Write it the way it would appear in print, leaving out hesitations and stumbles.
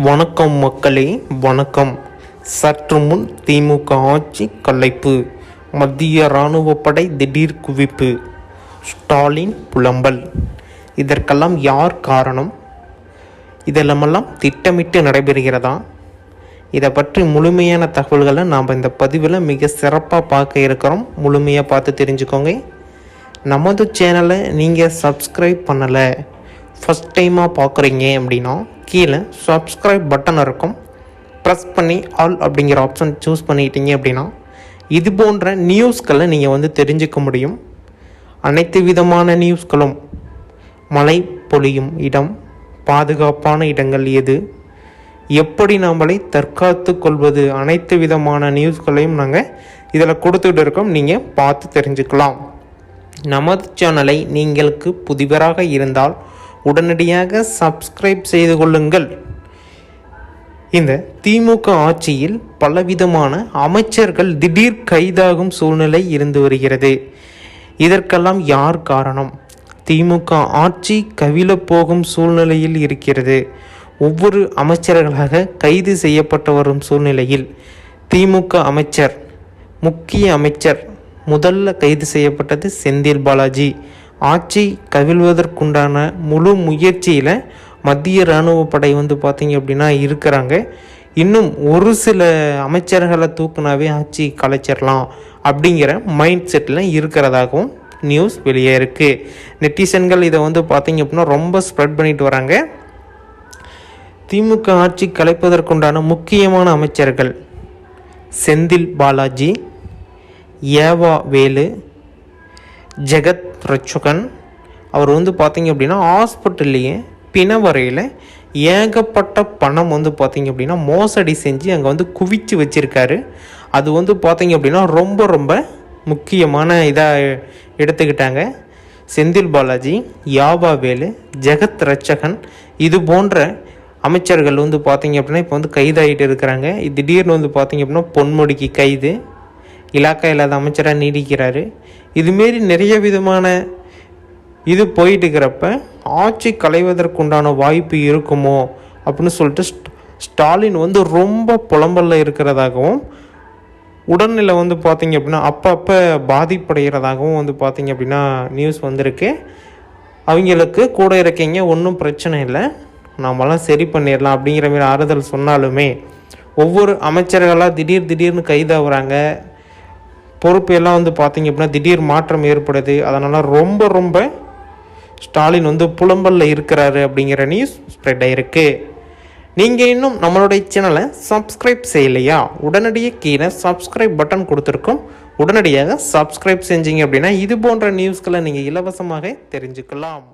வணக்கம் மக்களே, வணக்கம். சற்று முன் திமுக ஆட்சி கலைப்பு, மத்திய இராணுவ படை திடீர் குவிப்பு, ஸ்டாலின் புலம்பல். இதற்கெல்லாம் யார் காரணம்? இதெல்லாமெல்லாம் திட்டமிட்டு நடைபெறுகிறதா? இதை பற்றி முழுமையான தகவல்களை நாம் இந்த பதிவில் மிக சிறப்பாக பார்க்க இருக்கிறோம். முழுமையாக பார்த்து தெரிஞ்சுக்கோங்க. நமது சேனலை நீங்கள் சப்ஸ்கிரைப் பண்ணலை, ஃபஸ்ட் டைமாக பார்க்குறீங்க அப்படின்னா கீழே சப்ஸ்கிரைப் பட்டன் இருக்கும், ப்ரெஸ் பண்ணி ஆல் அப்படிங்கிற ஆப்ஷன் சூஸ் பண்ணிட்டீங்க அப்படின்னா இது போன்ற நியூஸ்களை நீங்கள் தெரிஞ்சுக்க முடியும். அனைத்து விதமான நியூஸ்களும், மழை பொழியும் இடம், பாதுகாப்பான இடங்கள் எது, எப்படி நம்மளை தற்காத்து கொள்வது, அனைத்து விதமான நியூஸ்களையும் நாங்கள் இதில் கொடுத்துட்டு இருக்கோம். நீங்கள் பார்த்து தெரிஞ்சுக்கலாம். நமது சேனலை நீங்களுக்கு புதிவராக இருந்தால் உடனடியாக சப்ஸ்கிரைப் செய்து கொள்ளுங்கள். இந்த திமுக ஆட்சியில் பலவிதமான அமைச்சர்கள் திடீர் கைதாகும் சூழ்நிலை இருந்து வருகிறது. இதற்கெல்லாம் யார் காரணம்? திமுக ஆட்சி கவிழப் போகும் சூழ்நிலையில் இருக்கிறது. ஒவ்வொரு அமைச்சர்களாக கைது செய்யப்பட்டு வரும் சூழ்நிலையில் திமுக அமைச்சர், முக்கிய அமைச்சர் முதல்ல கைது செய்யப்பட்டது செந்தில் பாலாஜி. ஆட்சி கவிழ்வதற்குண்டான முழு முயற்சியில் மத்திய இராணுவ படை பார்த்திங்க அப்படின்னா இருக்கிறாங்க. இன்னும் ஒரு சில அமைச்சர்களை தூக்குனாவே ஆட்சி கலைச்சிடலாம் அப்படிங்கிற மைண்ட் செட்டில் இருக்கிறதாகவும் நியூஸ் வெளியே இருக்குது. நெட்டிசன்கள் இதை பார்த்திங்க அப்படின்னா ரொம்ப ஸ்ப்ரெட் பண்ணிட்டு வராங்க. திமுக ஆட்சி கலைப்பதற்குண்டான முக்கியமான அமைச்சர்கள் செந்தில் பாலாஜி, ஏவா வேலு, ஜெகத் ரட்சகன். அவர் பார்த்திங்க அப்படின்னா ஹாஸ்பிட்டல்லையே பிணவரையில் ஏகப்பட்ட பணம் பார்த்திங்க அப்படின்னா மோசடி செஞ்சு அங்கே குவிச்சு வச்சுருக்காரு. அது பார்த்திங்க அப்படின்னா ரொம்ப ரொம்ப முக்கியமான இதாக எடுத்துக்கிட்டாங்க. செந்தில் பாலாஜி, யாவா வேலு, ஜெகத் ரட்சகன் இது போன்ற அமைச்சர்கள் பார்த்திங்க அப்படின்னா இப்போ கைதாகிட்டு இருக்கிறாங்க. திடீர்னு பார்த்திங்க அப்படின்னா பொன்முடிக்கு கைது, இலாக்கா இல்லாத அமைச்சராக நீடிக்கிறாரு. இதுமாரி நிறைய விதமான இது போயிட்டு இருக்கிறப்ப ஆட்சி களைவதற்குண்டான வாய்ப்பு இருக்குமோ அப்படின்னு சொல்லிட்டு ஸ்டாலின் ரொம்ப புலம்பலில் இருக்கிறதாகவும், உடல்நிலை பார்த்திங்க அப்படின்னா அப்பப்போ பாதிப்படைகிறதாகவும் பார்த்திங்க அப்படின்னா நியூஸ் வந்திருக்கு. அவங்களுக்கு கூட இருக்கீங்க, ஒன்றும் பிரச்சனை இல்லை, நாமெல்லாம் சரி பண்ணிடலாம் அப்படிங்கிற மாதிரி ஆறுதல் சொன்னாலுமே ஒவ்வொரு அமைச்சர்களாக திடீர்னு கைதாகிறாங்க. பொறுப்பு எல்லாம் பார்த்திங்க அப்படின்னா திடீர் மாற்றம் ஏற்படுது. அதனால் ரொம்ப ஸ்டாலின் புலம்பலில் இருக்கிறாரு அப்படிங்கிற நியூஸ் ஸ்ப்ரெட் ஆகிருக்கு. நீங்கள் இன்னும் நம்மளுடைய சேனலை சப்ஸ்கிரைப் செய்யலையா? உடனடியாக கீழே சப்ஸ்கிரைப் பட்டன் கொடுத்துருக்கோம். உடனடியாக சப்ஸ்கிரைப் செஞ்சீங்க அப்படின்னா இது போன்ற நியூஸ்களை நீங்கள் இலவசமாக தெரிஞ்சுக்கலாம்.